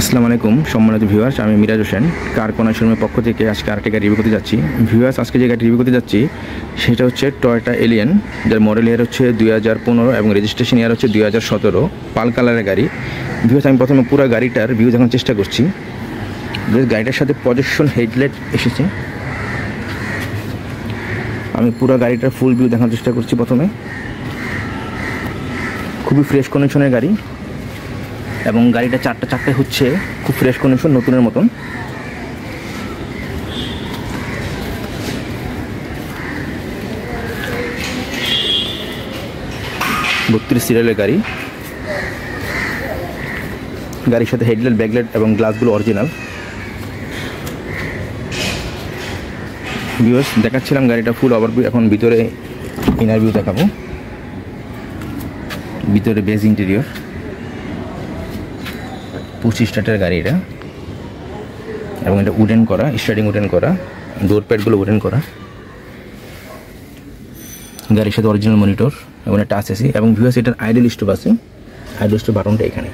আসসালামু আলাইকুম সম্মানিত ভিউয়ার্স, আমি মিরাজ হোসেন কারকোনা শোরুমের পক্ষ থেকে আজকে আরেকটি গাড়ি রিভিউ করতে যাচ্ছি। ভিউয়ার্স, আজকে যে গাড়ি রিভিউ করতে যাচ্ছি সেটা হচ্ছে টয়োটা এলিয়ন, যার মডেল ইয়ার হচ্ছে 2015 এবং রেজিস্ট্রেশন ইয়ার হচ্ছে 2017, পাল কালারের গাড়ি। ভিউয়ার্স, আমি প্রথমে পুরো গাড়িটার ভিউ দেখানোর চেষ্টা করছি। গাড়িটার সাথে প্রজেকশন হেডলাইট এসেছে। আমি পুরো গাড়িটার ফুল ভিউ দেখানোর চেষ্টা করছি। প্রথমে খুবই ফ্রেশ কন্ডিশনের গাড়ি এবং গাড়িটা চারটা চাকায় হচ্ছে খুব ফ্রেশ কন্ডিশন, নতুনের মতন। বত্রিশ সিরিয়ালের গাড়ি। গাড়ির সাথে হেডলাইট, ব্যাকলাইট এবং গ্লাসগুলো অরিজিনাল। ভিউয়ার্স, দেখাচ্ছিলাম গাড়িটা ফুল ওভারভিউ, এখন ভিতরে ইনার ভিউ দেখাবো। ভিতরে বেজ ইন্টেরিয়র, 25 স্টার্টের গাড়ি এটা, এবং এটা উডেন করা, স্টার্টিং উডেন করা, ডোর প্যাডগুলো উডেন করা। গাড়ির সাথে অরিজিনাল মনিটর এবং একটা টাচ এসি, এবং ভিউয়ার্স এটার আইডল স্টপ আছে। আইডল স্টপ বাটনটা এখানে।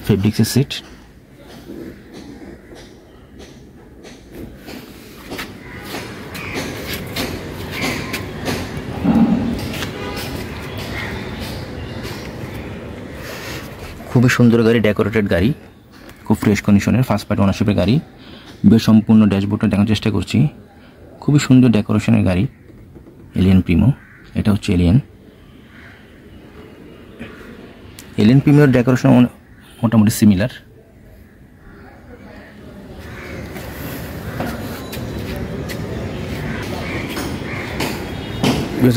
ফেব্রিক্সের সিট, খুবই সুন্দর গাড়ি, ডেকোরেটেড গাড়ি, খুব ফ্রেশ কন্ডিশনের, ফার্স্ট পার্টি ওনারশিপের গাড়ি। বেশ সম্পূর্ণ ড্যাশবোর্ডটা দেখার চেষ্টা করছি। খুবই সুন্দর ডেকোরেশনের গাড়ি, এলিয়ন প্রিমো। এটা হচ্ছে এলিয়ন প্রিমিওর ডেকোরেশন মোটামুটি সিমিলার।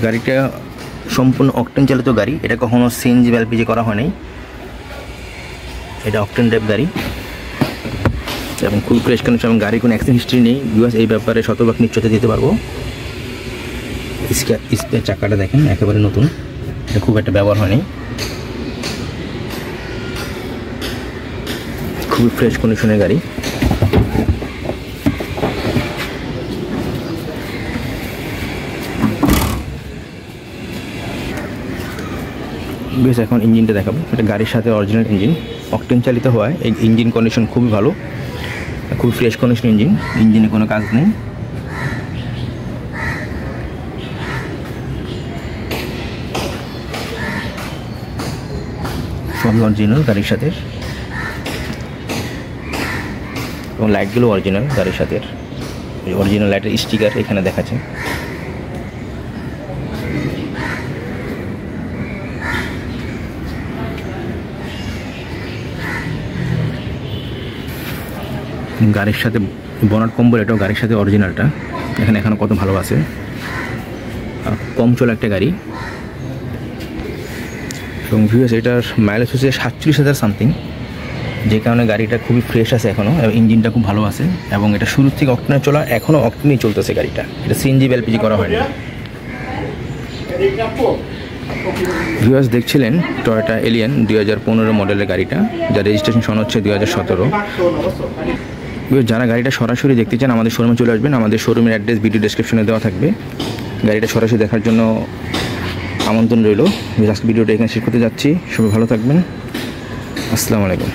গাড়িটা সম্পূর্ণ অকটেন চালিত গাড়ি, এটা কখনো সিএনজি বা এলপিজি করা হয় নাই। এটা অকটেন টাইপ গাড়ি এবং খুব ফ্রেশ কন্ডিশন, এবং গাড়ির কোনো অ্যাক্সিডেন্ট হিস্ট্রি নেই। ভিউয়ার্স, এই ব্যাপারে শতভাগ নিশ্চয়তা দিতে পারবো। স্পেয়ার চাকাটা দেখেন, একেবারে নতুন, এটা খুব একটা ব্যবহার হয়নি। খুবই ফ্রেশ কন্ডিশনের গাড়ি। বেশ, এখন ইঞ্জিনটা দেখাবো। এটা গাড়ির সাথে অরিজিনাল ইঞ্জিন, অকটেন চালিত হওয়ায় এই ইঞ্জিন কন্ডিশন খুবই ভালো, খুবই ফ্রেশ কন্ডিশন ইঞ্জিন। ইঞ্জিনে কোনো কাজ নেই। সবই অরিজিনাল গাড়ির সাথে, এবং লাইটগুলো অরিজিনাল গাড়ির সাথে। অরিজিনাল লাইটের স্টিকার এখানে দেখাচ্ছে। গাড়ির সাথে বনাট কম্বল, এটাও গাড়ির সাথে অরিজিনালটা। এখনো কত ভালো আছে, কম চলা একটা গাড়ি। এবং ভিউয়ার্স, এটার মাইলেজ হচ্ছে 47,000 সামথিং, যে কারণে গাড়িটা খুবই ফ্রেশ আছে এখনও, এবং ইঞ্জিনটা খুব ভালো আছে। এবং এটা শুরুর থেকে অকটেনে চলা, এখনও অকটেনেই চলতেছে গাড়িটা। এটা সিএনজি বা এলপিজি করা হয়নি। ভিউয়ার্স, দেখছিলেন টয়োটা এলিয়ন 2015 মডেলের গাড়িটা, যার রেজিস্ট্রেশন সন হচ্ছে 2017। যারা গাড়িটা সরাসরি দেখতে চান আমাদের শোরুমে চলে আসবেন। আমাদের শোরুমের অ্যাড্রেস ভিডিও ডেসক্রিপশনে দেওয়া থাকবে। গাড়িটা সরাসরি দেখার জন্য আমন্ত্রণ রইল। আজকে ভিডিওটা এখানে শেষ করতে যাচ্ছি। সবাই ভালো থাকবেন। আসসালামু আলাইকুম।